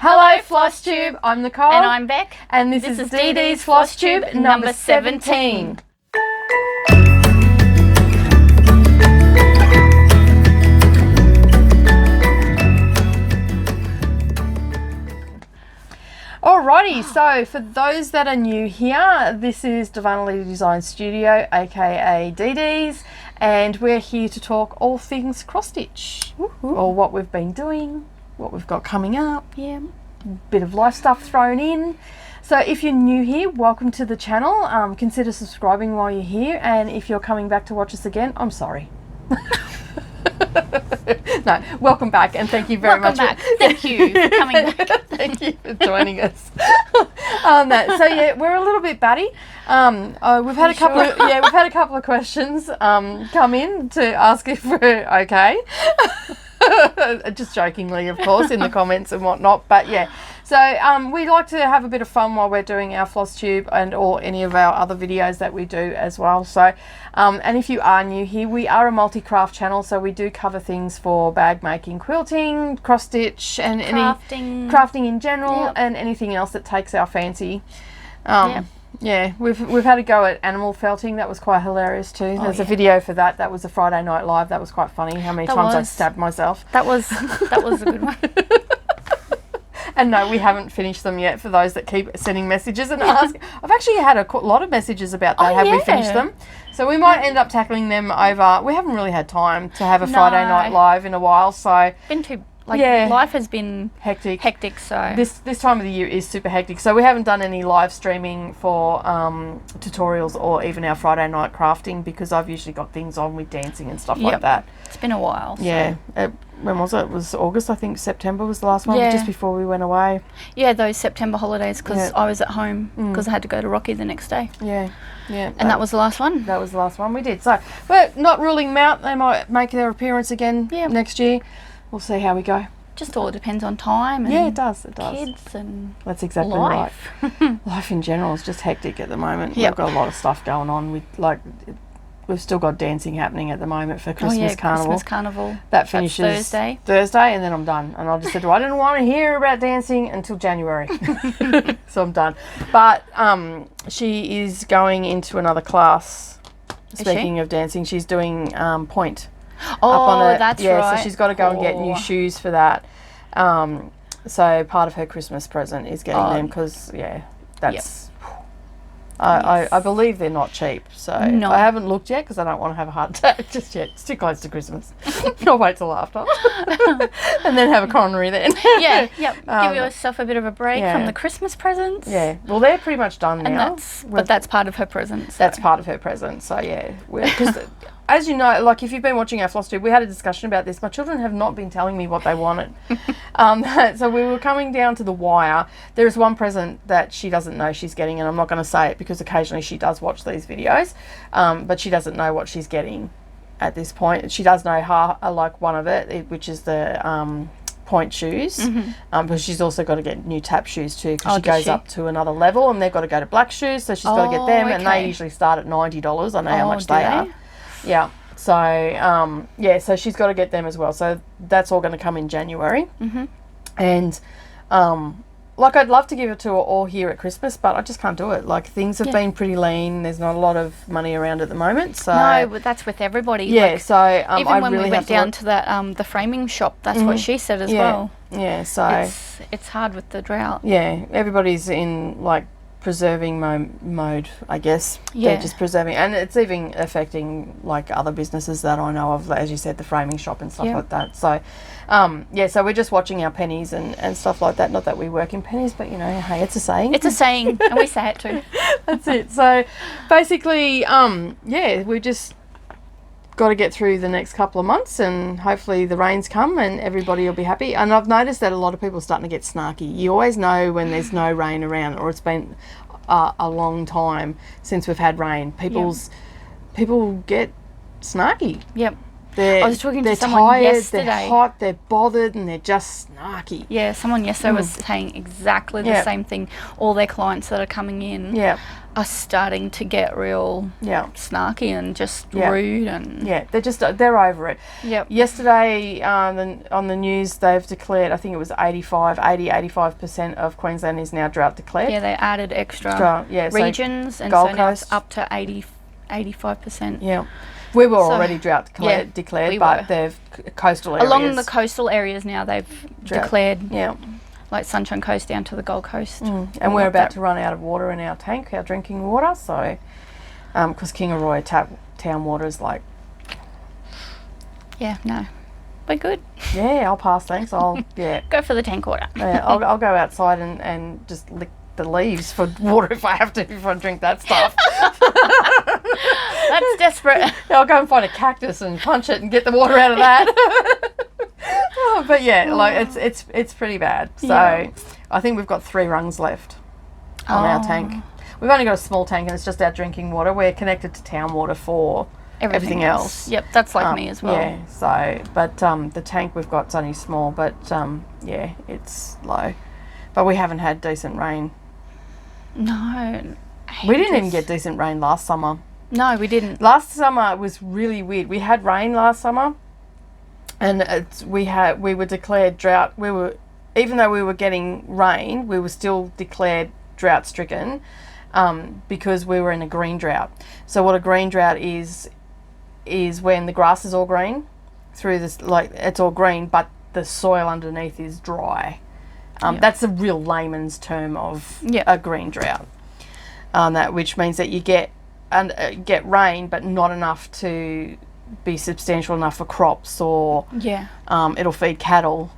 Hello Flosstube, I'm Nicole. And I'm Bec. And this is DDsFlosstube number 17. Alrighty, so for those that are new here, this is Darvanalee Design Studio, aka DDs, and we're here to talk all things cross-stitch, or what we've been doing, what we've got coming up, bit of life stuff thrown in. So if you're new here, welcome to the channel. Consider subscribing while you're here, and if you're coming back to watch us again, I'm sorry. No, welcome back, and thank you very much. Welcome back. Thank you for coming back. Thank you for joining us. So yeah, we're a little bit batty. We've had a couple of we've had a couple of questions come in to ask if we're okay. Just jokingly, of course, in the comments and whatnot. But yeah, so we like to have a bit of fun while we're doing our Flosstube and or any of our other videos that we do as well. So, and if you are new here, we are a multi-craft channel, so we do cover things for bag making, quilting, cross stitch, and crafting in general, and anything else that takes our fancy. Yeah, we've had a go at animal felting. That was quite hilarious too. There's a video for that. That was a Friday night live. That was quite funny. How many times I stabbed myself. That was a good one. And no, we haven't finished them yet. For those that keep sending messages and asking, I've actually had a lot of messages about that. Have we finished them? So we might end up tackling them over. We haven't really had time to have a Friday night live in a while. So been too. Life has been hectic. So this time of the year is super hectic. So we haven't done any live streaming for tutorials or even our Friday night crafting, because I've usually got things on with dancing and stuff like that. It's been a while. So. Yeah. When was it? It was August, I think. September was the last one, just before we went away. Yeah, those September holidays, because I was at home because I had to go to Rocky the next day. Yeah. And that was the last one. That was the last one we did. So we're not ruling them out. They might make their appearance again next year. We'll see how we go. Just all depends on time. And it does. Kids and that's exactly life. Right. Life in general is just hectic at the moment. We've got a lot of stuff going on. We've still got dancing happening at the moment for Christmas Carnival. Christmas Carnival. That finishes Thursday, and then I'm done. And I just said, I didn't want to hear about dancing until January. So I'm done. But she is going into another class. Speaking of dancing, she's doing point. That's right. So she's got to go and get new shoes for that. So part of her Christmas present is getting them, because that's. I believe they're not cheap, so I haven't looked yet because I don't want to have a heart attack just yet. It's too close to Christmas. I'll wait till after, and then have a coronary then. Give yourself a bit of a break from the Christmas presents. Yeah, well, they're pretty much done now. But that's part of her present. So. That's part of her present. So because as you know, like if you've been watching our Flosstube, we had a discussion about this. My children have not been telling me what they wanted. So we were coming down to the wire. There is one present that she doesn't know she's getting, and I'm not going to say it because occasionally she does watch these videos, but she doesn't know what she's getting at this point. She does know one of it, which is the point shoes, because she's also got to get new tap shoes too, because she goes up to another level, and they've got to go to black shoes, so she's got to get them, and they usually start at $90. I know how much they are. Yeah. So, so she's got to get them as well. So that's all going to come in January. And, I'd love to give it to her all here at Christmas, but I just can't do it. Like, things have been pretty lean. There's not a lot of money around at the moment. So no, but that's with everybody. Yeah, so even when we went down to that the framing shop, that's what she said as well. Yeah, so it's hard with the drought. Yeah, everybody's in preserving mode, I guess. They're just preserving, and it's even affecting other businesses that I know of, as you said, the framing shop and stuff like that. So so we're just watching our pennies and stuff like that. Not that we work in pennies, but hey, it's a saying. It's a saying, and we say it too. That's it. So basically we just got to get through the next couple of months, and hopefully the rains come and everybody will be happy. And I've noticed that a lot of people are starting to get snarky. You always know when there's no rain around, or it's been a long time since we've had rain. People get snarky. I was talking to they're someone tired, yesterday. They're hot, they're bothered, and they're just snarky. Yeah, someone yesterday was saying exactly the same thing. All their clients that are coming in are starting to get real snarky and just rude. And they're over it. Yep. Yesterday on the news, they've declared, I think it was 85% of Queensland is now drought declared. Yeah, they added extra regions, and Gold so now Coast. it's up to 85%. Yeah. We were already drought declared, we but were. they've coastal areas. Along the coastal areas now, they've declared, Yeah. like Sunshine Coast down to the Gold Coast. And we're about to run out of water in our tank, our drinking water, so, because Kingaroy town water is like... Yeah, no. We're good. Yeah, I'll pass, thanks. Go for the tank water. I'll go outside and just lick the leaves for water if I have to, if I drink that stuff. That's desperate. I'll go and find a cactus and punch it and get the water out of that. But like it's pretty bad. So I think we've got 3 rungs left on our tank. We've only got a small tank and it's just our drinking water. We're connected to town water for everything else. Yep, that's like me as well. Yeah, so, but the tank we've got is only small, but it's low. But we haven't had decent rain. No. We didn't even get decent rain last summer. No, we didn't. Last summer was really weird. We had rain last summer, and we were declared drought. Even though we were getting rain, we were still declared drought stricken, because we were in a green drought. So what a green drought is when the grass is all green through this, like it's all green, but the soil underneath is dry. That's the real layman's term of a green drought. Which means that you get rain, but not enough to be substantial enough for crops, or it'll feed cattle.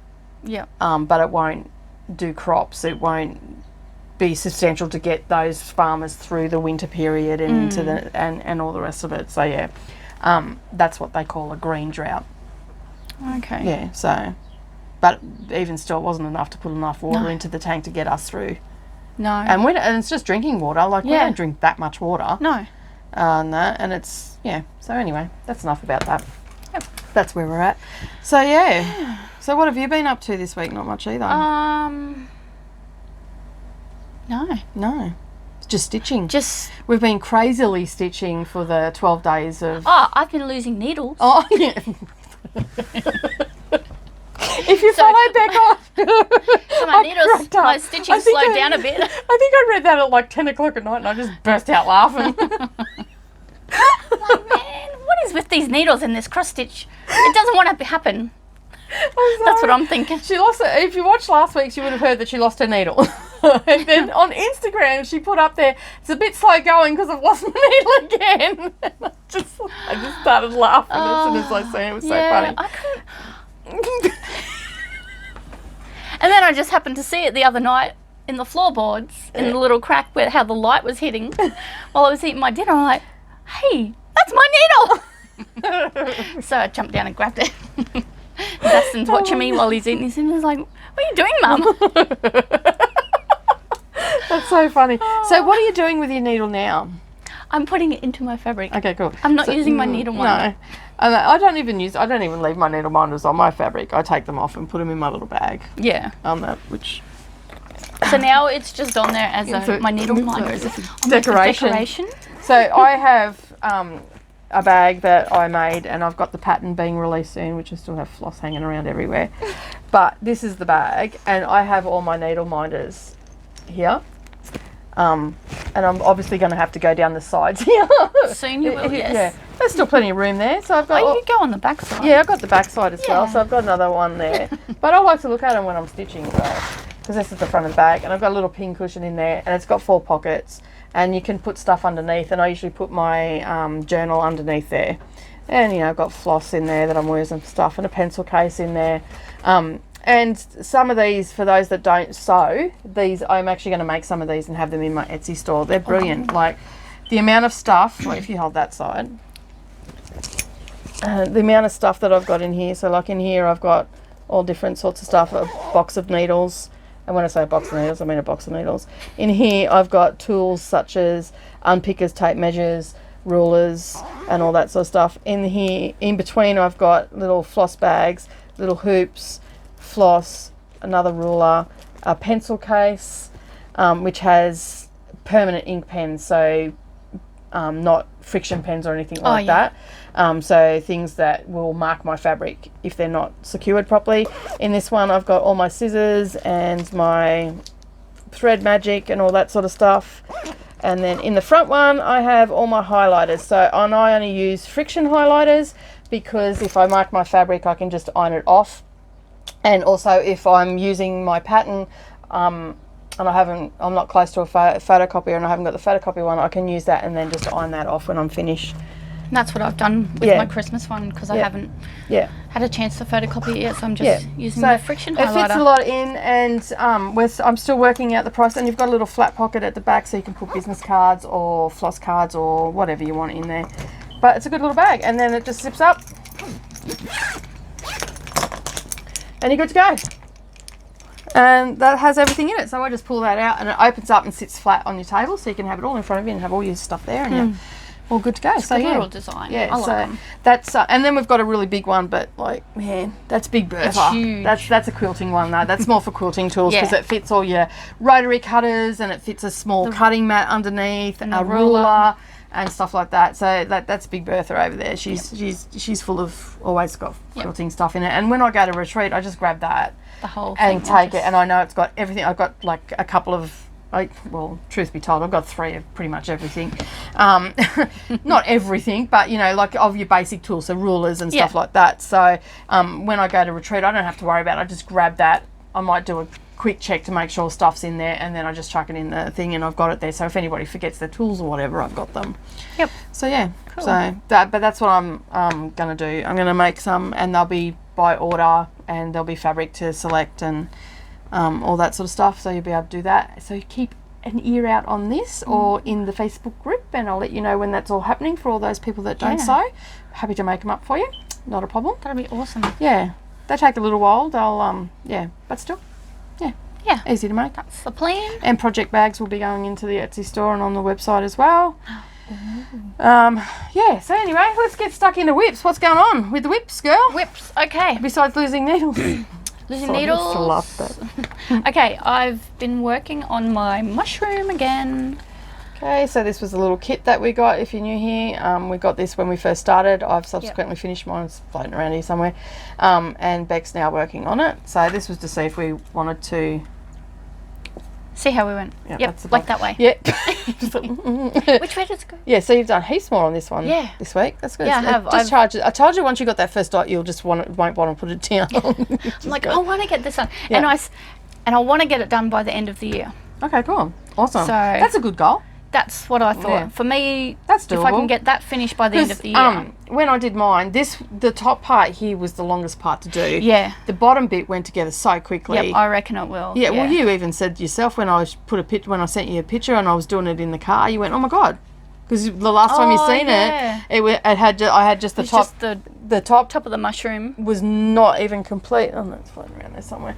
Yeah. But it won't do crops. It won't be substantial to get those farmers through the winter period and into and all the rest of it. So that's what they call a green drought. Okay. Yeah. So. But even still, it wasn't enough to put enough water into the tank to get us through. No. And it's just drinking water. Like, we don't drink that much water. No. And it's, So anyway, that's enough about that. Yep. That's where we're at. So, So what have you been up to this week? Not much either. No. Just stitching. We've been crazily stitching for the 12 days of... Oh, I've been losing needles. Oh, yeah. If you follow Bec on... my needles, my stitching slowed down a bit. I think I read that at like 10 o'clock at night and I just burst out laughing. Like, man, what is with these needles in this cross stitch? It doesn't want to happen. That's what I'm thinking. She lost it. If you watched last week, you would have heard that she lost her needle. And then on Instagram, she put up there, it's a bit slow going because I've lost my needle again. And I just started laughing as soon as I seen it. It was so funny. I couldn't... And then I just happened to see it the other night in the floorboards, in the little crack where how the light was hitting while I was eating my dinner. I'm like, hey, that's my needle. So I jumped down and grabbed it. Dustin's watching me while he's eating his dinner. He's like, what are you doing, Mum? That's so funny. So what are you doing with your needle now? I'm putting it into my fabric. Okay, cool. I'm not using my needle minder. No. I don't even leave my needle minders on my fabric. I take them off and put them in my little bag. Yeah. Which... So now it's just on there as my needle minder. Decoration. So I have a bag that I made, and I've got the pattern being released soon, which I still have floss hanging around everywhere. But this is the bag, and I have all my needle minders here. And I'm obviously going to have to go down the sides here. Soon you will, yes. Yeah. There's still plenty of room there, so I've got... Oh, you could go on the back side. Yeah, I've got the back side as well, so I've got another one there. But I like to look at them when I'm stitching, because this is the front of the bag, and I've got a little pin cushion in there, and it's got 4 pockets, and you can put stuff underneath, and I usually put my journal underneath there. And, I've got floss in there that I'm using for stuff, and a pencil case in there. And some of these, for those that don't sew, I'm actually going to make some of these and have them in my Etsy store. They're brilliant. Like, the amount of stuff, if you hold that side, the amount of stuff that I've got in here. So, like in here, I've got all different sorts of stuff, a box of needles. And when I say a box of needles, I mean a box of needles. In here, I've got tools such as unpickers, tape measures, rulers and all that sort of stuff. In here, in between, I've got little floss bags, little hoops, floss, another ruler, a pencil case, which has permanent ink pens, so not friction pens or anything like that. So things that will mark my fabric if they're not secured properly. In this one, I've got all my scissors and my thread magic and all that sort of stuff. And then in the front one, I have all my highlighters. So I only use friction highlighters because if I mark my fabric, I can just iron it off. And also if I'm using my pattern, and I'm not close to a photocopier and I haven't got the photocopy one, I can use that and then just iron that off when I'm finished. And that's what I've done with my Christmas one because I haven't had a chance to photocopy it yet, so I'm just using the friction highlighter. It fits a lot in, and I'm still working out the price. And you've got a little flat pocket at the back so you can put business cards or floss cards or whatever you want in there. But it's a good little bag, and then it just zips up and you're good to go. And that has everything in it, so I just pull that out and it opens up and sits flat on your table, so you can have it all in front of you and have all your stuff there, and you're all good to go. It's a good little design. Yeah, I like them. That's and then we've got a really big one, but like, man, that's Big Bertha. It's huge. That's a quilting one though. That's more for quilting tools because it fits all your rotary cutters and it fits a small cutting mat underneath and a ruler and stuff like that. So that's Big Bertha over there. She's full of, always got quilting stuff in it. And when I go to retreat, I just grab that. The whole thing. And take it, and I know it's got everything. I've got like a couple of, well, truth be told, I've got 3 of pretty much everything. Not everything, but you know, like of your basic tools, so rulers and stuff like that. So when I go to retreat, I don't have to worry about it. I just grab that. I might do a quick check to make sure stuff's in there, and then I just chuck it in the thing, and I've got it there. So if anybody forgets their tools or whatever, I've got them. Yep. So yeah. Cool. So but that's what I'm gonna do. I'm gonna make some, and they'll be by order, and there'll be fabric to select and all that sort of stuff. So you'll be able to do that. So keep an ear out on this or in the Facebook group, and I'll let you know when that's all happening for all those people that don't sew. Happy to make them up for you. Not a problem. That'll be awesome. Yeah. They take a little while. They'll but still. Yeah. Easy to make. That's the plan. And project bags will be going into the Etsy store and on the website as well. So anyway, let's get stuck into whips. What's going on with the whips, girl? Whips, okay. Besides losing needles. Losing needles. Okay, I've been working on my mushroom again. Okay, so this was a little kit that we got, if you're new here. We got this when we first started. I've subsequently finished mine. It's floating around here somewhere. And Bec's now working on it. So this was to see if we wanted to... See how we went. Yep, like that way. Yep. Which way does it go? Yeah, so you've done heaps more on this one this week. That's good. Yeah, I have. I told you once you got that first dot, you'll just won't want to put it down. I'm like, I want to get this done. And I want to get it done by the end of the year. Okay, cool. Awesome. So that's a good goal. That's what I thought. Yeah. For me, that's doable. If I can get that finished by the end of the year. When I did mine, the top part here was the longest part to do. Yeah. The bottom bit went together so quickly. Yep, I reckon it will. Yeah, well, you even said yourself when I sent you a picture and I was doing it in the car, you went, "Oh my God," because the last time you seen I had just the top. Just the top of the mushroom was not even complete. Oh, no, it's floating around there somewhere.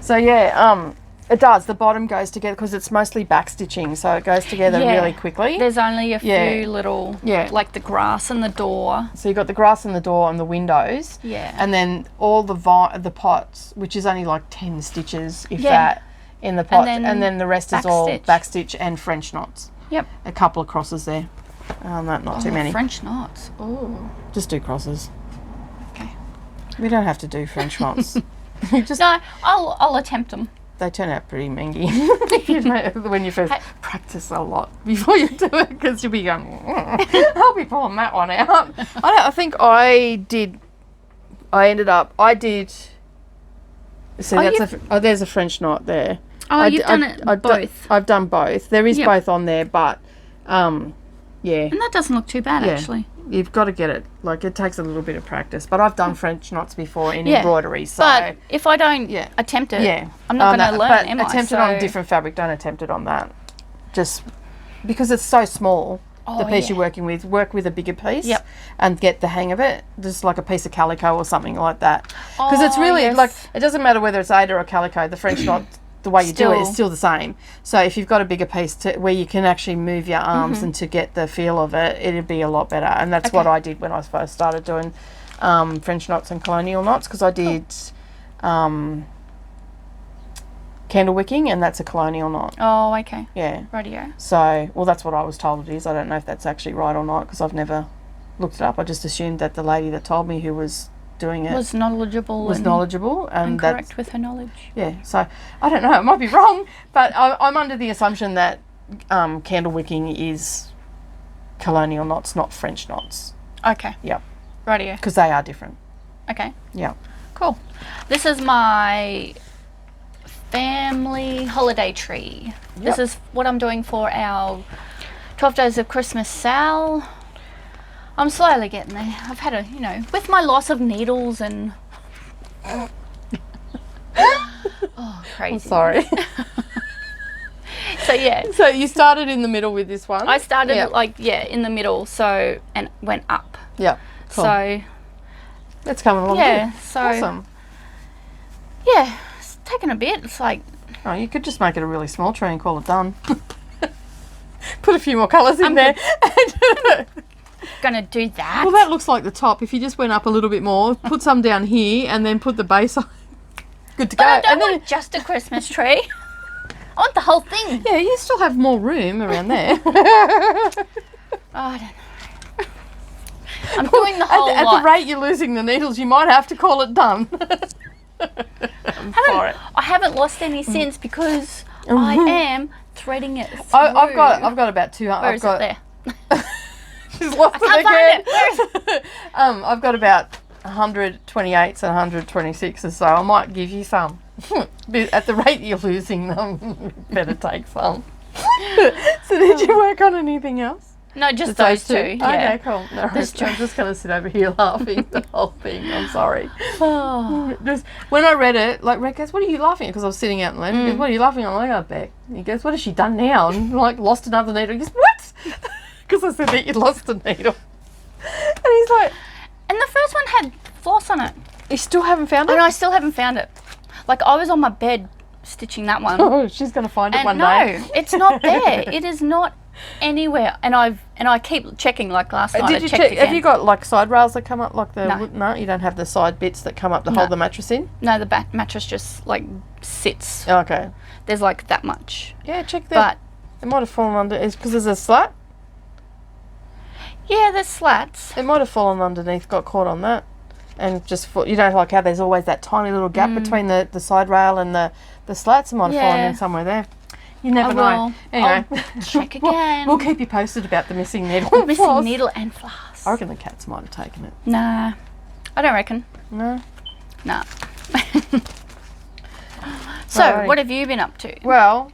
So yeah, it does. The bottom goes together because it's mostly back stitching, so it goes together really quickly. There's only a few little, like the grass and the door. So you've got the grass and the door and the windows. Yeah. And then all the pots, which is only like 10 stitches, if that, in the pot. And then the rest is all backstitch and French knots. Yep. A couple of crosses there. Not too many. French knots. Oh. Just do crosses. Okay. We don't have to do French knots. No, I'll attempt them. They turn out pretty mangy when you first practice a lot before you do it, because you'll be going, I'll be pulling that one out. I think I did. See, there's a French knot there. Oh, you've done it both. I've done both. There is both on there, but And that doesn't look too bad, actually. You've got to get it. Like, it takes a little bit of practice. But I've done French knots before in embroidery. So but if I don't attempt it, I'm not going to learn, am I? Attempt it on a different fabric. Don't attempt it on that. Just because it's so small, the piece you're working with, work with a bigger piece and get the hang of it. Just like a piece of calico or something like that. Because it's really, like, it doesn't matter whether it's Ada or calico. The French knot the way you do it is still the same. So if you've got a bigger piece where you can actually move your arms and to get the feel of it, it'd be a lot better. And that's what I did when I first started doing French knots and colonial knots, because I did candle wicking, and that's a colonial knot. Oh, okay. Yeah. Radio. So, well, that's what I was told it is. I don't know if that's actually right or not, because I've never looked it up. I just assumed that the lady that told me who was doing it was knowledgeable and correct with her knowledge. Yeah, so I don't know, it might be wrong, but I'm under the assumption that candle wicking is colonial knots, not French knots. Okay. Yep. Radio. Because they are different. Okay. Yeah. Cool. This is my family holiday tree. Yep. This is what I'm doing for our 12 Days of Christmas sale. I'm slowly getting there. I've had with my loss of needles and... oh, crazy. I'm sorry. So, yeah. So you started in the middle with this one? I started, in the middle, so, and went up. Yeah. Cool. So... It's coming along yeah, good. So... Awesome. Yeah, it's taken a bit. It's like... Oh, you could just make it a really small tree and call it done. Put a few more colours in there. Gonna do that. Well, that looks like the top. If you just went up a little bit more, put some down here, and then put the base on. Good to go. But I don't want just a Christmas tree. I want the whole thing. Yeah, you still have more room around there. Oh, I don't know. I'm doing the whole at lot. the rate you're losing the needles, you might have to call it done. I haven't lost any since because I am threading it through. I've got about 200. Where is it there? She's lost I can't find it again. I've got about 128s and 126s, so I might give you some. At the rate you're losing them, better take some. So did you work on anything else? No, just those two. Yeah. Okay, cool. No, I'm just going to sit over here laughing the whole thing. I'm sorry. Oh. When I read it, like, Red goes, "What are you laughing at?" Because I was sitting out in the left. He goes, "What are you laughing at?" I'm like, "Oh, Bec." He goes, "What has she done now?" And like, lost another needle. He goes, "What?" Because I said that you lost a needle. And he's like... And the first one had floss on it. You still haven't found it? And I still haven't found it. Like, I was on my bed stitching that one. Oh, she's going to find it one day. No, it's not there. It is not anywhere. And I keep checking, like last night. Did you check? Have you got like side rails that come up like the... No, you don't have the side bits that come up to hold the mattress in? No, the mattress just like sits. Oh, okay. There's like that much. Yeah, check that. But it might have fallen under... Because there's a slat? Yeah, there's slats. It might have fallen underneath, got caught on that. And just, you know, like how there's always that tiny little gap between the side rail and the slats. It might have fallen in somewhere there. You never know. Anyway. I'll check again. We'll keep you posted about the missing needle. Missing needle and floss. I reckon the cats might have taken it. Nah. I don't reckon. No? Nah. So, what have you been up to? Well,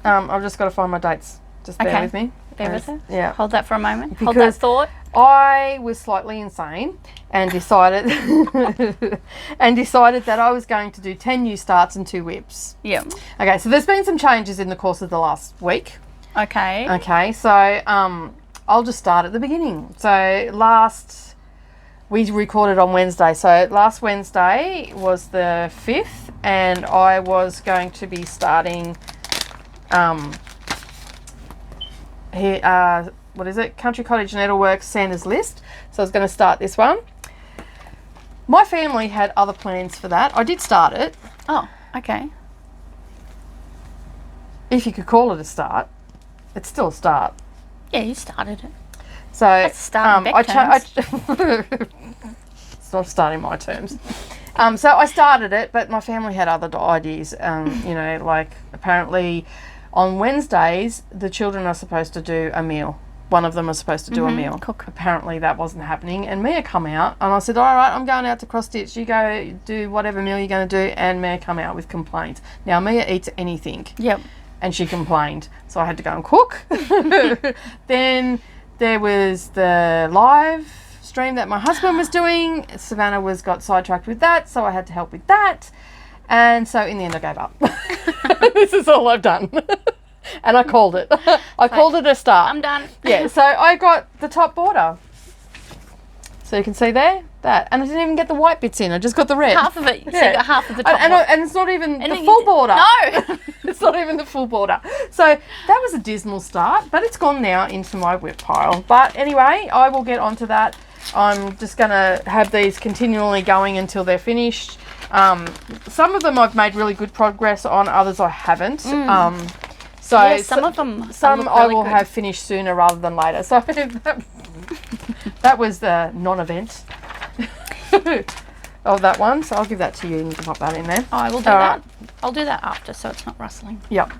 I've just got to find my dates. Just bear with me. Bear with us. Yeah. Hold that for a moment. Because hold that thought. I was slightly insane and decided that I was going to do 10 new starts and 2 whips. Yeah. Okay, so there's been some changes in the course of the last week. Okay. Okay, so I'll just start at the beginning. So we recorded on Wednesday. So last Wednesday was the 5th, and I was going to be starting here, what is it? Country Cottage Needleworks Santa's List. So I was going to start this one. My family had other plans for that. I did start it. Oh, okay. If you could call it a start. It's still a start. Yeah, you started it. So that's a start in Bec terms. It's not starting my terms. So I started it, but my family had other ideas. You know, like apparently on Wednesdays, the children are supposed to do a meal. One of them is supposed to do a meal. Cook. Apparently that wasn't happening. And Mia come out and I said, all right, I'm going out to cross stitch. You go do whatever meal you're going to do. And Mia come out with complaints. Now Mia eats anything. Yep. And she complained. So I had to go and cook. Then there was the live stream that my husband was doing. Savannah got sidetracked with that. So I had to help with that. And so in the end I gave up. This is all I've done. And I called it. I called it a start. I'm done. Yeah, so I got the top border. So you can see there, that. And I didn't even get the white bits in. I just got the red. Half of it. So you got half of the top. And it's not even the full border. No. It's not even the full border. So that was a dismal start, but it's gone now into my whip pile. But anyway, I will get onto that. I'm just going to have these continually going until they're finished. Some of them I've made really good progress on, others I haven't. So yeah, some of them I will have finished sooner rather than later. So that was the non-event of that one. So I'll give that to you and you can pop that in there. I will do that. I'll do that after so it's not rustling. Yep.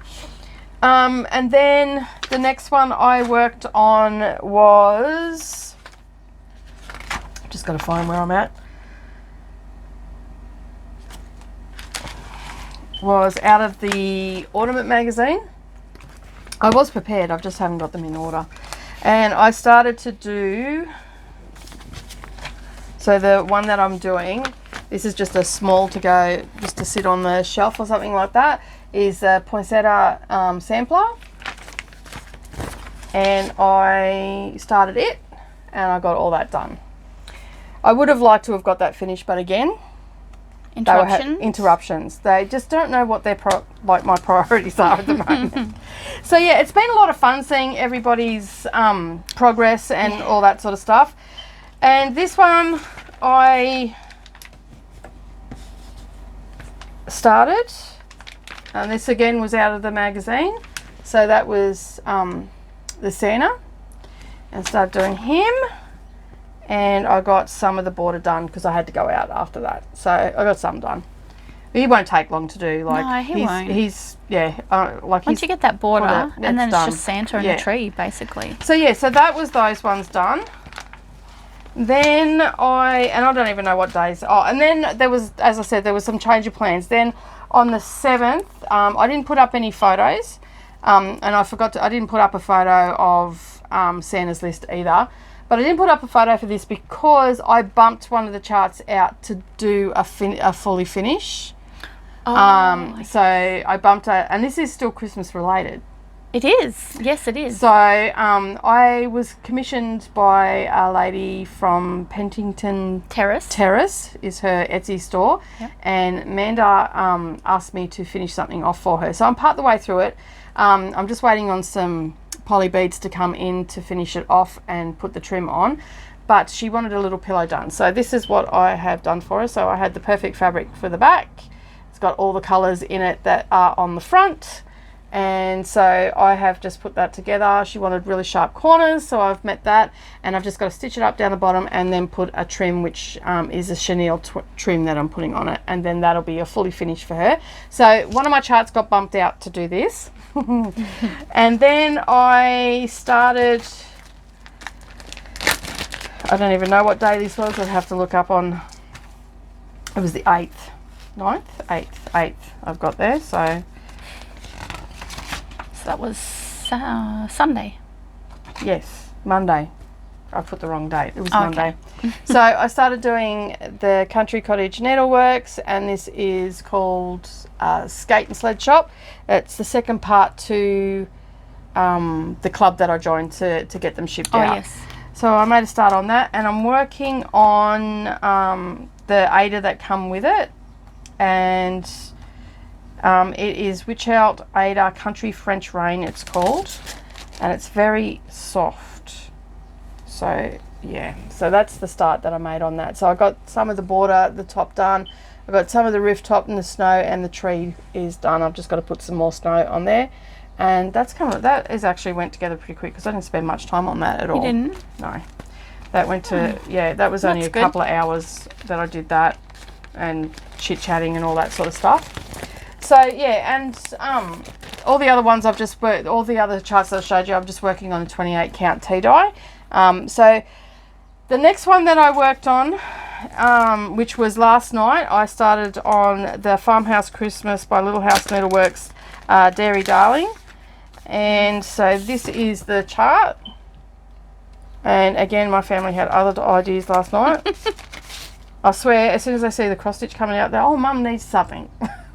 And then the next one I worked on was... just got to find where I'm at. Was out of the Ornament magazine. I was prepared, I just haven't got them in order. And I started to do... so the one that I'm doing, this is just a small to go, just to sit on the shelf or something like that, is a poinsettia sampler. And I started it and I got all that done. I would have liked to have got that finished, but again, interruptions. They just don't know what their my priorities are at the moment. So yeah, it's been a lot of fun seeing everybody's progress and all that sort of stuff. And this one I started, and this again was out of the magazine. So that was the Santa, and started doing him. And I got some of the border done because I had to go out after that. So I got some done. He won't take long to do. Like, no, he won't. He's like once you get that border, and then it's done. just Santa and a tree, basically. So yeah, so that was those ones done. Then I don't even know what days. Oh, and then there was, as I said, there was some change of plans. Then on the 7th, I didn't put up any photos, and I didn't put up a photo of Santa's list either. But I didn't put up a photo for this because I bumped one of the charts out to do a fully finish. So I bumped it, and this is still Christmas related. It is. Yes, it is. So I was commissioned by a lady from Pentington Terrace is her Etsy store. Yep. And Amanda asked me to finish something off for her. So I'm part the way through it. I'm just waiting on some poly beads to come in to finish it off and put the trim on, but she wanted a little pillow done, so this is what I have done for her. So I had the perfect fabric for the back. It's got all the colors in it that are on the front, and so I have just put that together. She wanted really sharp corners, so I've met that, and I've just got to stitch it up down the bottom and then put a trim, which is a chenille trim that I'm putting on it, and then that'll be a fully finished for her. So one of my charts got bumped out to do this. And then I started, I don't even know what day this was. I'd have to look up on, it was the 8th, 8th I've got there. So that was Sunday. Yes, Monday. I put the wrong date. It was Monday. So I started doing the Country Cottage Needleworks, and this is called Skate and Sled Shop. It's the second part to the club that I joined to get them shipped out. Yes. So I made a start on that, and I'm working on the Ada that come with it, and it is Witch Out Ada Country French Rain it's called, and it's very soft. So yeah, so that's the start that I made on that. So I got some of the border, the top done. I got some of the roof top and the snow, and the tree is done. I've just got to put some more snow on there, and that is actually went together pretty quick because I didn't spend much time on that at all. You didn't? No, that went to that was only a couple of hours that I did that, and chit chatting and all that sort of stuff. So yeah, and all the other ones I've just worked, all the other charts that I showed you, I'm just working on a 28 count tea dye. So the next one that I worked on, which was last night, I started on the Farmhouse Christmas by Little House Needleworks Dairy Darling, and so this is the chart. And again, my family had other ideas last night. I swear, as soon as I see the cross stitch coming out, they're, oh, Mum needs something.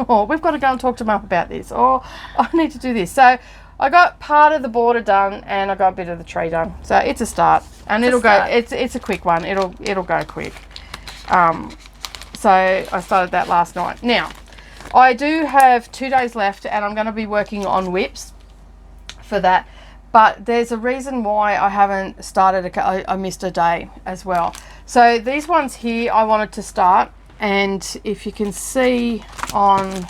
Or we've got to go and talk to Mum about this. Or I need to do this. So I got part of the border done, and I got a bit of the tree done. So it's a start, and it'll go. It's a quick one. It'll go quick. So I started that last night. Now, I do have 2 days left, and I'm going to be working on whips for that. But there's a reason why I haven't started. I missed a day as well. So these ones here I wanted to start, and if you can see on...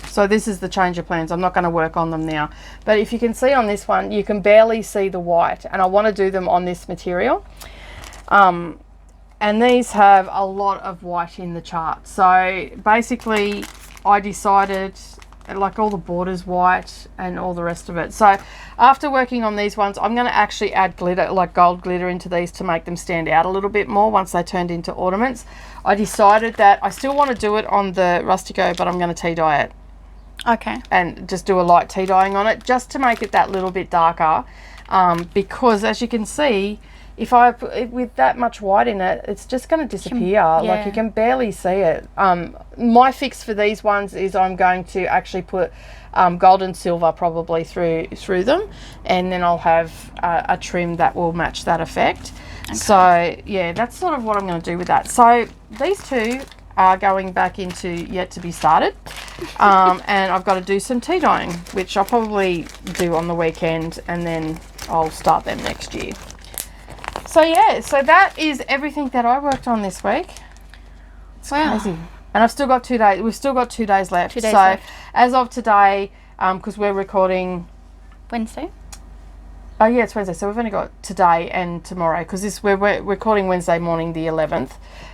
So this is the change of plans. I'm not going to work on them now. But if you can see on this one, you can barely see the white. And I want to do them on this material. And these have a lot of white in the chart. So basically, I decided, like, all the borders white and all the rest of it. So after working on these ones, I'm going to actually add glitter, like gold glitter, into these to make them stand out a little bit more once they turned into ornaments. I decided that I still want to do it on the Rustico, but I'm going to tea dye it. Okay. And just do a light tea dyeing on it, just to make it that little bit darker. Because as you can see, if I put with that much white in it, it's just going to disappear. Like, you can barely see it. My fix for these ones is I'm going to actually put gold and silver probably through them, and then I'll have a trim that will match that effect. Okay. So yeah, that's sort of what I'm going to do with that. So these two are going back into yet to be started, and I've got to do some tea dyeing, which I'll probably do on the weekend, and then I'll start them next year. So yeah, so that is everything that I worked on this week. It's crazy. And I've still got 2 days. We've still got 2 days left. 2 days left. As of today, because we're recording Wednesday. Oh yeah, it's Wednesday. So we've only got today and tomorrow, because we're recording Wednesday morning, the 11th,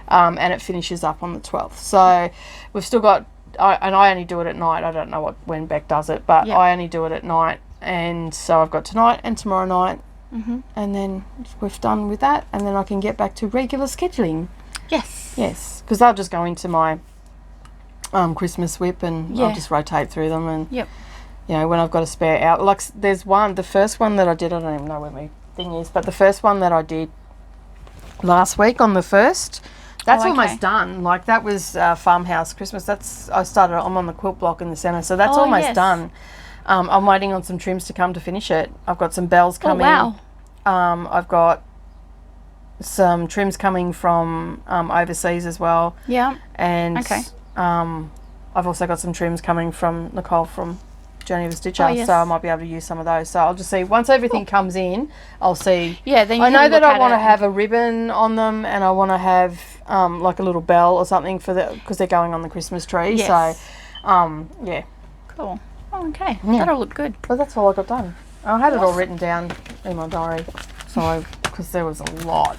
and it finishes up on the 12th. So we've still got. And I only do it at night. I don't know when Bec does it, but I only do it at night, and so I've got tonight and tomorrow night. And then we've done with that, and then I can get back to regular scheduling. Yes, because they'll just go into my Christmas whip, and I'll just rotate through them, and you know, when I've got a spare out, like there's the first one that I did, I don't even know where my thing is, but the first one that I did last week on the 1st, that's almost done. Like, that was Farmhouse Christmas. I'm on the quilt block in the centre, so that's almost done. I'm waiting on some trims to come to finish it. I've got some bells coming. Oh, wow. I've got some trims coming from overseas as well. Yeah. And I've also got some trims coming from Nicole from Journey of a Stitcher, so I might be able to use some of those. So I'll just see, once everything comes in, I'll see. Yeah, then I know that I want to have a ribbon on them, and I want to have like a little bell or something because they're going on the Christmas tree. Yes. So, yeah. Cool. Oh, okay. That'll look good. But that's all I got done. I had it all written down in my diary, because there was a lot.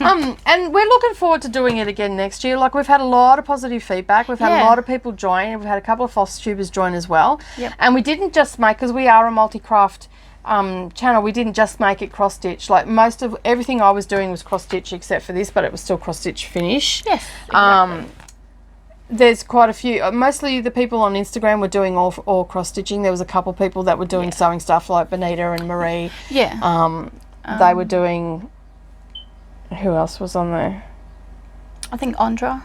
And we're looking forward to doing it again next year. Like, we've had a lot of positive feedback. We've had a lot of people join. We've had a couple of Flosstubers join as well. Yep. And we didn't just make, because we are a multi-craft channel, we didn't just make it cross-stitch. Like, most of everything I was doing was cross-stitch except for this, but it was still cross-stitch finish. Yes, exactly. There's quite a few. Mostly the people on Instagram were doing all cross-stitching. There was a couple of people that were doing sewing stuff, like Benita and Marie. Yeah. They were doing... Who else was on there? I think Andra.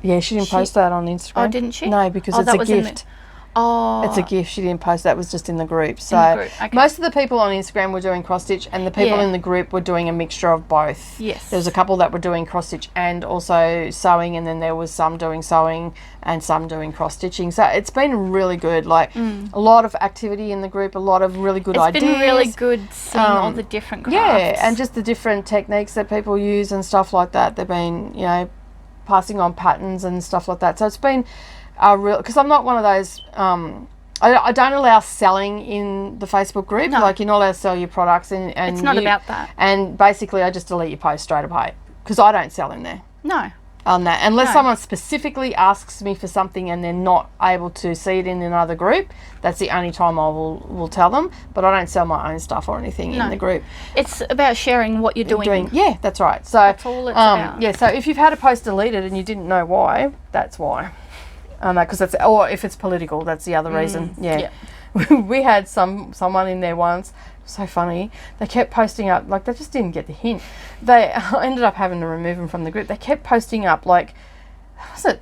Yeah, she didn't post that on Instagram. Oh, didn't she? No, because it's a gift. Oh. It's a gift. She didn't post that. It was just in the group. So most of the people on Instagram were doing cross stitch, and the people in the group were doing a mixture of both. Yes. There was a couple that were doing cross stitch and also sewing, and then there was some doing sewing and some doing cross stitching. So it's been really good. Like a lot of activity in the group, a lot of really good ideas. It's been really good seeing all the different crafts. Yeah, and just the different techniques that people use and stuff like that. They've been, you know, passing on patterns and stuff like that. So it's been real, because I'm not one of those, I don't allow selling in the Facebook group. No. Like, you're not allowed to sell your products. And it's not about that. And basically I just delete your post straight away, because I don't sell in there. No. On that, unless someone specifically asks me for something and they're not able to see it in another group, that's the only time I will tell them. But I don't sell my own stuff or anything in the group. It's about sharing what you're doing. Yeah, that's right. So that's all it's about. Yeah, so if you've had a post deleted and you didn't know why, that's why. Because that's, or if it's political, that's the other reason. Yeah. We had someone in there once. So funny. They kept posting up, like, they just didn't get the hint. I ended up having to remove them from the group. They kept posting up, like, was it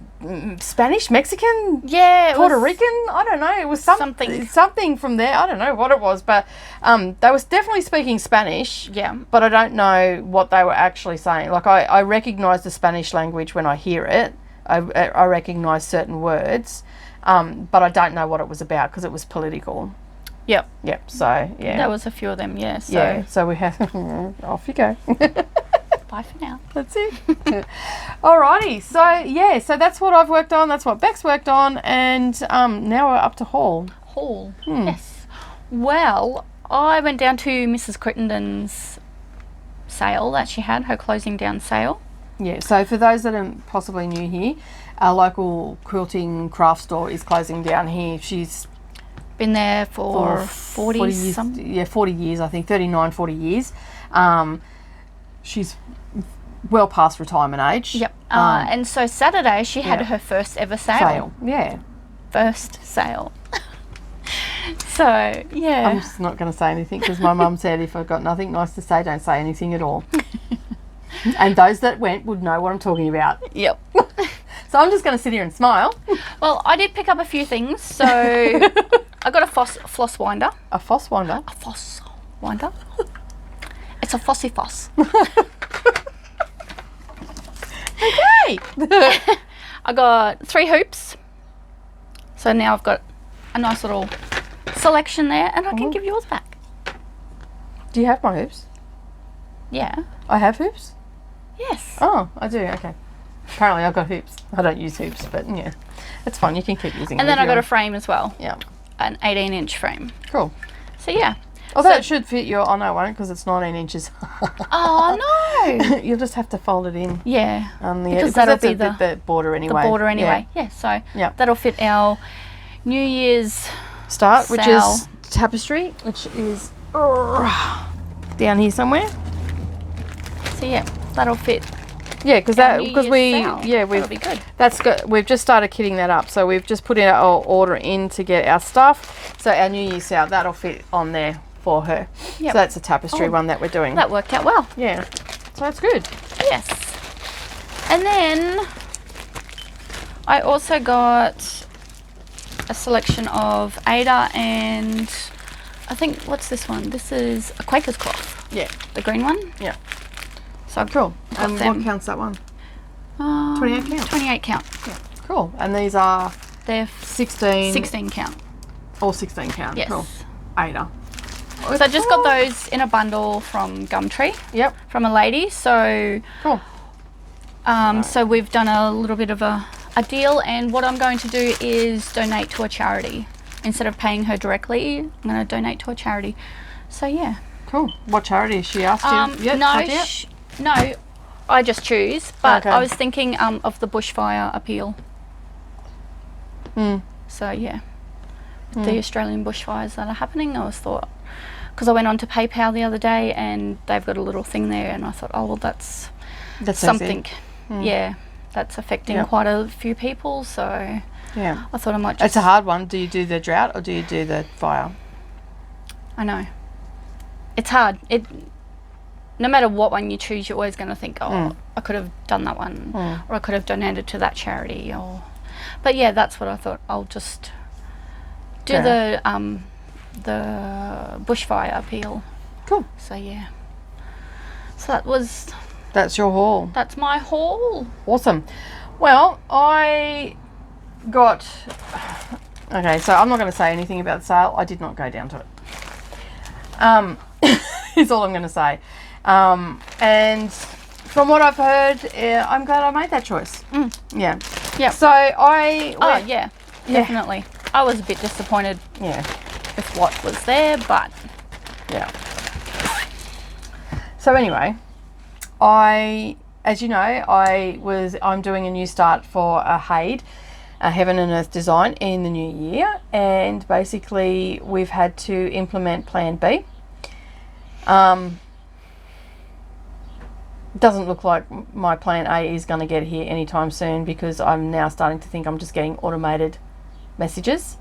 Spanish, Mexican, Yeah, it Puerto was Rican? I don't know. It was something from there. I don't know what it was, but they was definitely speaking Spanish. Yeah. But I don't know what they were actually saying. Like I recognise the Spanish language when I hear it. I recognise certain words, but I don't know what it was about because it was political. Yep. Yep. So yeah. There was a few of them. Yeah. So Yeah. So we have off you go. bye for now. That's it. Alrighty. So yeah. So that's what I've worked on. That's what Bec's worked on, and now we're up to haul. Haul. Yes. Well, I went down to Mrs. Crittenden's sale that she had, her closing down sale. Yeah. So for those that are possibly new here, our local quilting craft store is closing down here. She's been there for 40 years. something. Yeah, 40 years. I think 39, 40 years. She's well past retirement age. Yep. And so Saturday she had her first ever sale. Yeah. First sale. So, yeah. I'm just not going to say anything because my mum said if I've got nothing nice to say, don't say anything at all. And those that went would know what I'm talking about. Yep. So I'm just going to sit here and smile. Well, I did pick up a few things. So I got a floss winder. A floss winder? A floss winder. It's a fossy foss. Okay. I got 3 hoops. So now I've got a nice little selection there, and I can give yours back. Do you have my hoops? Yeah. I have hoops? Yes. Oh, I do. Okay. Apparently I've got hoops. I don't use hoops, but yeah. It's fine. You can keep using And them. then I got a frame as well. Yeah. An 18-inch frame. Cool. So yeah. Although it should fit your... Oh, no, it won't because it's 19 inches. Oh, no. You'll just have to fold it in. Yeah. On the Because that'll that'll be be the border anyway. The border anyway. Yeah. So that'll fit our New Year's start, which sale. is tapestry, which is down here somewhere. So yeah, that'll fit. Yeah, because that'll we've be good. that's good. We've just started kitting that up, so we've just put our order in to get our stuff. So our New Year's sale that'll fit on there for her. Yep. So that's a tapestry one that we're doing. That worked out well. Yeah, so that's good. Yes. And then I also got a selection of Ada and I think, what's this one? This is a Quaker's cloth. Yeah, the green one. Yeah. So cool. And what counts that one? 28 count. 28 count. Yeah. Cool. And these are They're 16 count. or 16 count. Yes. Cool. Ada. So I just got those in a bundle from Gumtree. Yep. From a lady. So cool. So we've done a little bit of a deal, and what I'm going to do is donate to a charity. Instead of paying her directly, I'm going to donate to a charity. So yeah. Cool. What charity has she asked you? No, I just choose. But okay. I was thinking of the bushfire appeal. So yeah, with the Australian bushfires that are happening, I was thought, because I went on to PayPal the other day and they've got a little thing there, and I thought, oh well, that's something. Yeah, that's affecting quite a few people. So yeah, I thought I might just... It's a hard one. Do you do the drought or do you do the fire? I know. It's hard. No matter what one you choose, you're always going to think, oh, I could have done that one, or I could have donated to that charity, or... But yeah, that's what I thought. I'll just do the bushfire appeal. Cool. So yeah. So that was... That's your haul. That's my haul. Awesome. Well, I got... Okay, so I'm not going to say anything about the sale. I did not go down to it. Is all I'm going to say. And from what I've heard, I'm glad I made that choice. Yeah. Yeah. So I... yeah, definitely. I was a bit disappointed with what was there, but... Yeah. So anyway, as you know, I'm doing a new start for a HAID, a Heaven and Earth design, in the new year, and basically we've had to implement Plan B. Doesn't look like my Plan A is going to get here anytime soon, because I'm now starting to think I'm just getting automated messages.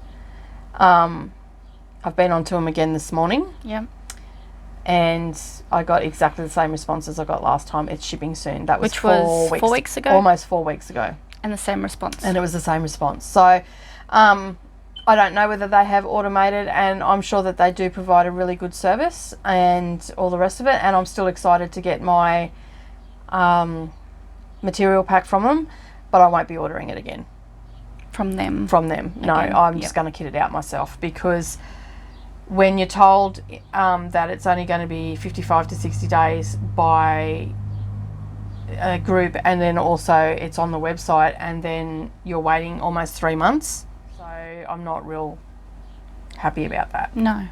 I've been onto them again this morning. Yeah. And I got exactly the same response as I got last time. It's shipping soon. That was Which was 4 weeks ago? Almost 4 weeks ago. And the same response. And it was the same response. So I don't know whether they have automated, and I'm sure that they do provide a really good service and all the rest of it. And I'm still excited to get my material pack from them, but I won't be ordering it again. From them? From them. No, Again. I'm just going to kit it out myself, because when you're told that it's only going to be 55 to 60 days by a group, and then also it's on the website, and then you're waiting almost 3 months. So I'm not real happy about that. No.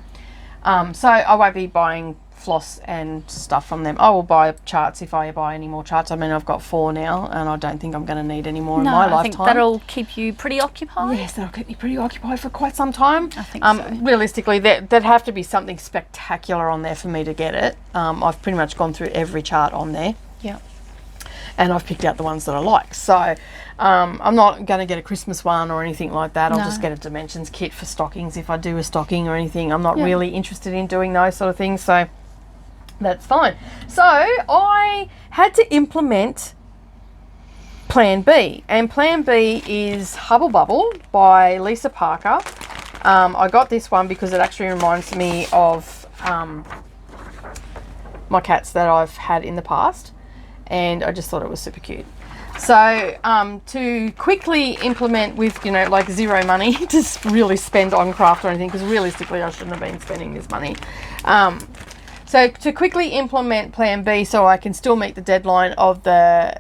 So I won't be buying floss and stuff from them. I will buy charts if I buy any more charts. I mean, I've got 4 now, and I don't think I'm going to need any more in my lifetime. I think that'll keep you pretty occupied. Yes, that'll keep me pretty occupied for quite some time. I think so. Realistically, there'd have to be something spectacular on there for me to get it. I've pretty much gone through every chart on there. Yeah. And I've picked out the ones that I like. So I'm not going to get a Christmas one or anything like that. I'll just get a dimensions kit for stockings if I do a stocking or anything. I'm not really interested in doing those sort of things, so that's fine. So I had to implement Plan B, and Plan B is Hubble Bubble by Lisa Parker. I got this one because it actually reminds me of my cats that I've had in the past, and I just thought it was super cute. So to quickly implement with, like zero money to really spend on craft or anything, because realistically I shouldn't have been spending this money. So to quickly implement Plan B so I can still meet the deadline of the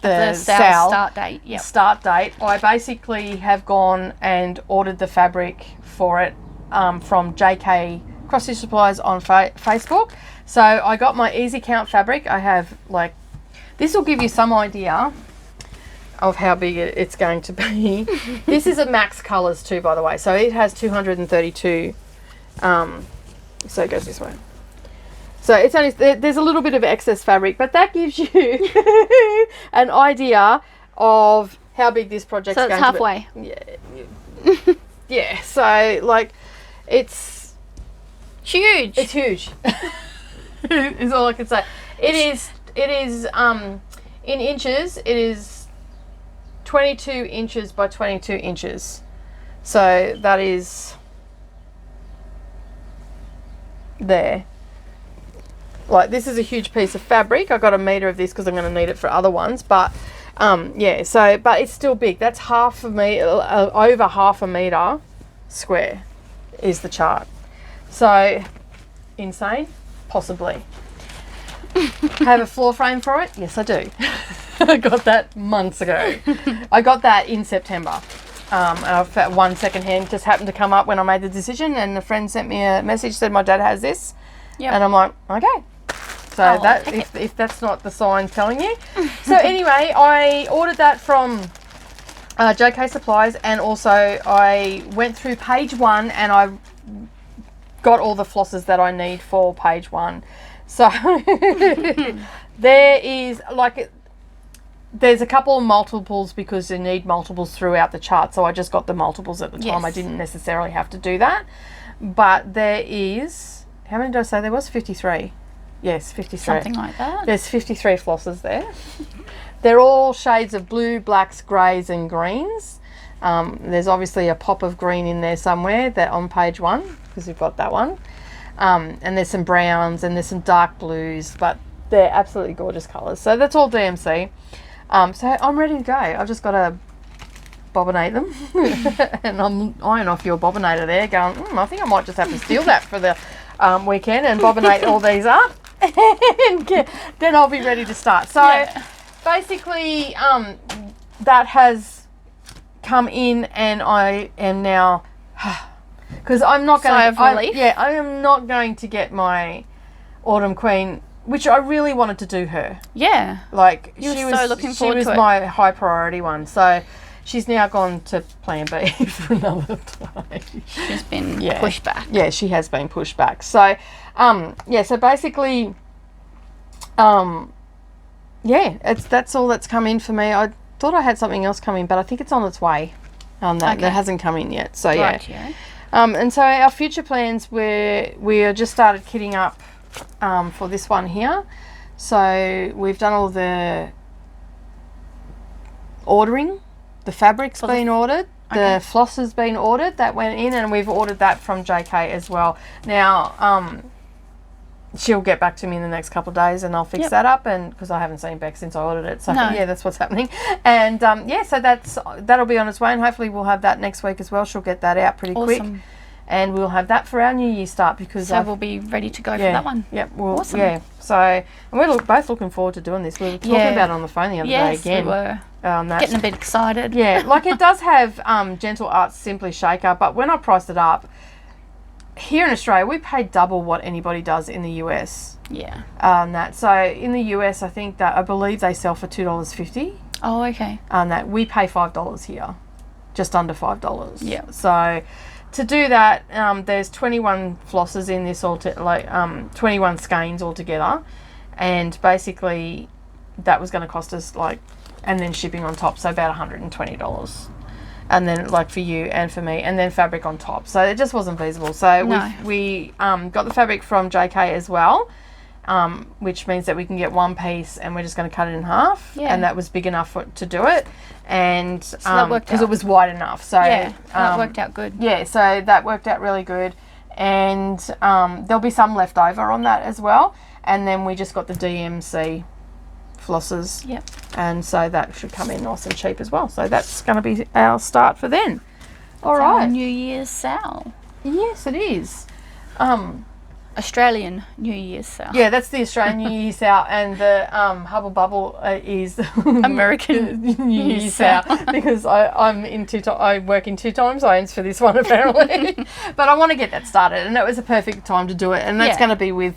sale start date. Yep. Start date, I basically have gone and ordered the fabric for it from JK Cross Stitch Supplies on Facebook. So I got my Easy Count fabric. I have this will give you some idea of how big it's going to be. This is a max colours too, by the way. So it has 232. So it goes this way. So it's only, there's a little bit of excess fabric, but that gives you an idea of how big this project's going to be. So it's halfway. Yeah. So it's huge. It's huge. Is all I can say. It is in inches. It is 22 inches by 22 inches. So that is there. This is a huge piece of fabric. I got a metre of this because I'm going to need it for other ones, but but it's still big. That's over half a metre square is the chart. So insane? Possibly. Have a floor frame for it? Yes, I do. I got that months ago. I got that in September. And I've had one secondhand just happened to come up when I made the decision, and a friend sent me a message, said my dad has this. Yep. And I'm like, okay. So if that's not the sign telling you. So anyway, I ordered that from JK Supplies, and also I went through page 1 and I got all the flosses that I need for page 1. So there is there's a couple of multiples because you need multiples throughout the chart. So I just got the multiples at the time. Yes. I didn't necessarily have to do that. But there is, how many did I say there was? 53. Yes, 53. Something like that. There's 53 flosses there. They're all shades of blue, blacks, greys and greens. There's obviously a pop of green in there somewhere that on page 1, because we've got that one. And there's some browns and there's some dark blues, but they're absolutely gorgeous colours. So that's all DMC. So I'm ready to go. I've just got to bobbinate them. And I'm eyeing off your bobbinator there going, I think I might just have to steal that for the weekend and bobbinate all these up. And then I'll be ready to start. So basically that has come in, and I am now, because I'm not going to, I am not going to get my Autumn Queen, which I really wanted to do her. Yeah. She was so looking forward to it. She was my high priority one. So she's now gone to Plan B for another time. She's been pushed back. Yeah, she has been pushed back. So, so basically, that's all that's come in for me. I thought I had something else coming, but I think it's on its way. That hasn't come in yet. So, right, yeah. And so our future plans, we just started kitting up for this one here. So we've done all the ordering the fabric's been ordered. Okay. The floss has been ordered. That went in, and we've ordered that from JK as well. Now, she'll get back to me in the next couple of days, and I'll fix that up. And because I haven't seen Bec since I ordered it, so yeah, that's what's happening. And yeah, so that'll be on its way, and hopefully we'll have that next week as well. She'll get that out pretty quick, and we'll have that for our New Year start because we'll be ready to go for that one. Yep. Awesome. Yeah. So, and we're both looking forward to doing this. We were talking about it on the phone the other day again. We were. Getting a bit excited. Yeah, like it does have Gentle Arts Simply Shaker, but when I priced it up, here in Australia, we pay double what anybody does in the US. Yeah. So in the US, I believe they sell for $2.50. Oh, okay. That we pay $5 here, just under $5. Yeah. So to do that, there's 21 flosses in this 21 skeins altogether, and basically that was going to cost us and then shipping on top, so about $120. And then for you and for me, and then fabric on top. So it just wasn't feasible. So we got the fabric from JK as well, which means that we can get one piece, and we're just going to cut it in half. Yeah. And that was big enough to do it, and because it was wide enough. So that worked out good. Yeah, so that worked out really good, and there'll be some left over on that as well. And then we just got the DMC flosses. Yep. And so that should come in nice and cheap as well. So that's going to be our start for then. All right. Our New Year's sale. Yes, it is. Australian New Year's sale. Yeah, that's the Australian New Year's sale, and the Hubble Bubble is American New Year's sale because I work in 2 time zones for this one apparently. But I want to get that started, and that was a perfect time to do it, and that's going to be with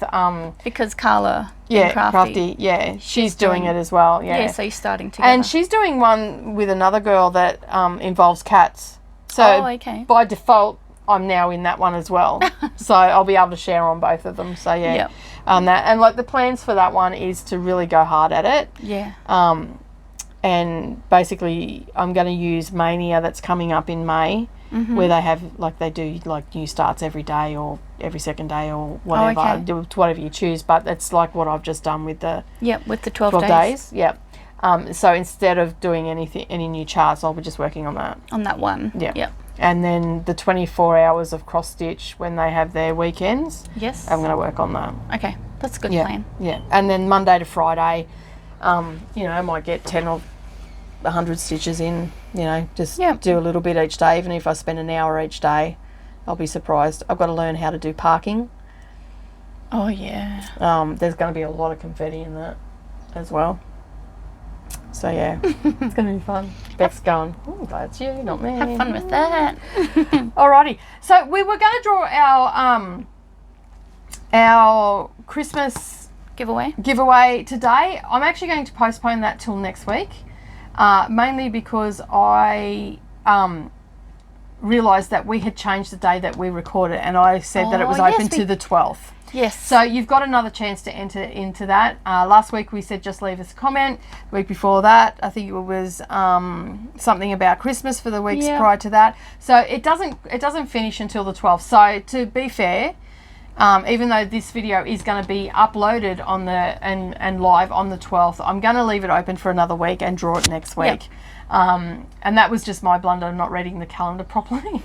because Carla. Crafty. Yeah, she's doing it as well. Yeah, so you're starting together. And she's doing one with another girl that involves cats. So by default, I'm now in that one as well. So I'll be able to share on both of them. So that and the plans for that one is to really go hard at it. Yeah. And basically I'm going to use Mania that's coming up in May, where they have they do new starts every day or every second day or whatever. Do whatever you choose, but it's like what I've just done with the with the 12 days. Yep. So instead of doing any new charts, I'll be just working on that. On that one. Yeah. Yep. And then the 24 hours of cross stitch when they have their weekends. Yes. I'm going to work on that. Okay, that's a good plan. Yeah. And then Monday to Friday, I might get 10 or 100 stitches in. Just do a little bit each day. Even if I spend an hour each day, I'll be surprised. I've got to learn how to do parking. Oh yeah. There's going to be a lot of confetti in that as well. So yeah, it's going to be fun. Bec's going, oh, that's you, not me. Have fun with that. Alrighty. So we were going to draw our Christmas giveaway today. I'm actually going to postpone that till next week, mainly because I realised that we had changed the day that we recorded, and I said that it was open to the 12th. Yes. So you've got another chance to enter into that. Last week we said just leave us a comment. The week before that, I think it was something about Christmas for the weeks prior to that. So it doesn't finish until the 12th. So to be fair, even though this video is going to be uploaded on the and live on the 12th, I'm going to leave it open for another week and draw it next week. And that was just my blunder, not reading the calendar properly.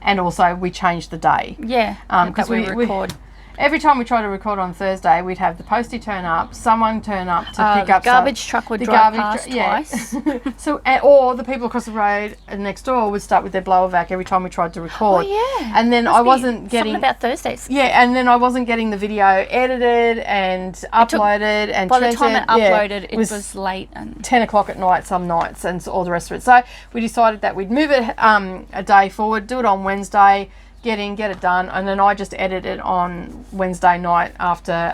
And also we changed the day. Yeah. Because we record. Every time we try to record on Thursday, we'd have the postie turn up, someone turn up to pick up the garbage truck would drive past twice. So, or the people across the road next door would start with their blower vac every time we tried to record. Oh yeah. And then I wasn't getting something about Thursdays. Yeah, and then I wasn't getting the video edited and uploaded and by the time it uploaded, it was late and 10 o'clock at night some nights and all the rest of it. So we decided that we'd move it a day forward, do it on Wednesday. Get it done, and then I just edit it on Wednesday night after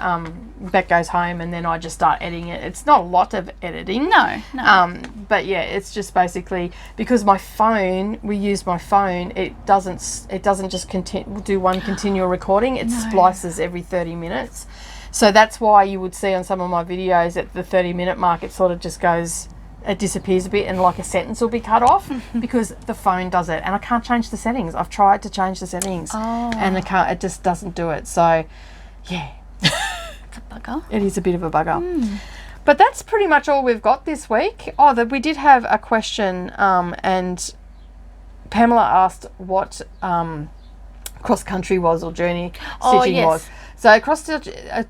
Bec goes home, and then I just start editing it. It's not a lot of editing. No. But yeah, it's just basically because we use my phone, it doesn't just do one continual recording. It splices every 30 minutes. So that's why you would see on some of my videos at the 30-minute mark, it sort of just goes... It disappears a bit and like a sentence will be cut off because the phone does it, and I can't change the settings. I've tried to change the settings and it just doesn't do it. So yeah, it's a bugger. It is a bit of a bugger. But that's pretty much all we've got this week. Oh, we did have a question, and Pamela asked what cross country was or journey stitching was. So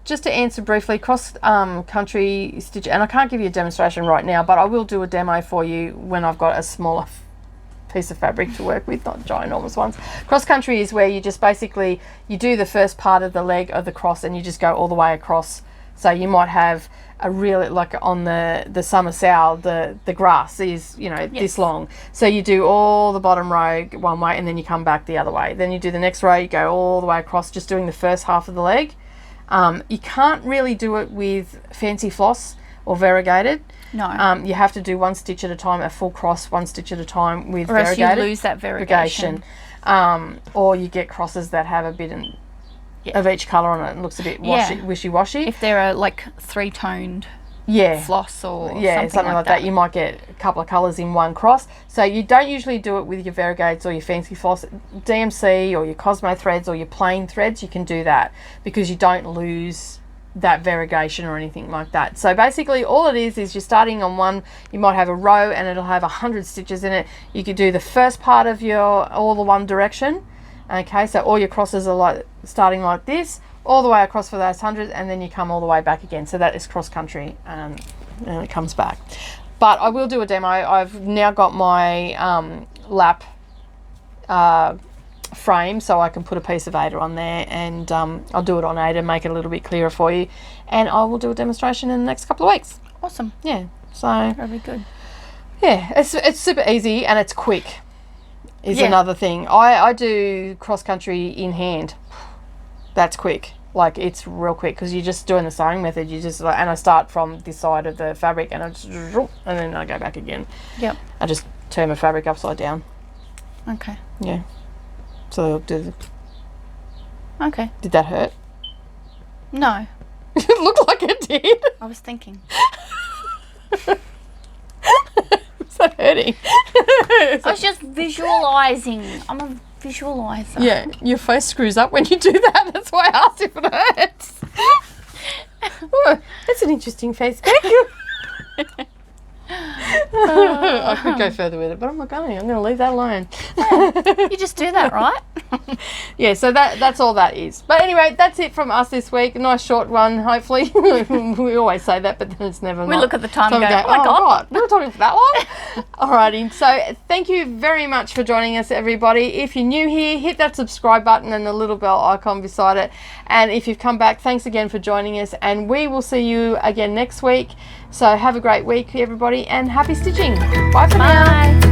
just to answer briefly, cross country stitch, and I can't give you a demonstration right now, but I will do a demo for you when I've got a smaller piece of fabric to work with, not ginormous ones. Cross country is where you just basically, you do the first part of the leg of the cross and you just go all the way across. So you might have a really, like on the summer sow, the grass is, you know, this long. So you do all the bottom row one way and then you come back the other way. Then you do the next row, you go all the way across, just doing the first half of the leg. You can't really do it with fancy floss or variegated. No. You have to do one stitch at a time, a full cross, one stitch at a time with or variegated. Or else you lose that variegation. Or you get crosses that have a bit of each colour on it and looks a bit wishy-washy. If they're a like 3-toned floss or something like that, you might get a couple of colours in one cross. So you don't usually do it with your variegates or your fancy floss. DMC or your Cosmo threads or your plain threads, you can do that because you don't lose that variegation or anything like that. So basically all it is you're starting on one, you might have a row and it'll have 100 stitches in it. You could do the first part of all the one direction. Okay, so all your crosses are like starting like this, all the way across for those 100, and then you come all the way back again. So that is cross country, and it comes back. But I will do a demo. I've now got my lap frame, so I can put a piece of Ada on there, and I'll do it on Ada, make it a little bit clearer for you, and I will do a demonstration in the next couple of weeks. Awesome. Yeah, so very good. Yeah, it's super easy and it's quick. Is another thing. I do cross country in hand. That's quick. Like it's real quick because you're just doing the sewing method. You just and I start from this side of the fabric and and then I go back again. Yep. I just turn my fabric upside down. Okay. Yeah. So okay. Did that hurt? No. It looked like it did. I was thinking. Is that hurting? I was just visualising. I'm a visualiser. Yeah, your face screws up when you do that. That's why I asked if it hurts. Oh, that's an interesting face, Bec. I could go further with it, but I'm not going. I'm going to leave that alone. You just do that, right? Yeah, so that's all that is. But anyway, that's it from us this week. A nice short one, hopefully. We always say that, but then it's never. We look at the time and go, oh my God, right, we were talking for that long? Alrighty, so thank you very much for joining us, everybody. If you're new here, hit that subscribe button and the little bell icon beside it. And if you've come back, thanks again for joining us, and we will see you again next week. So have a great week, everybody, and happy stitching. Bye for now.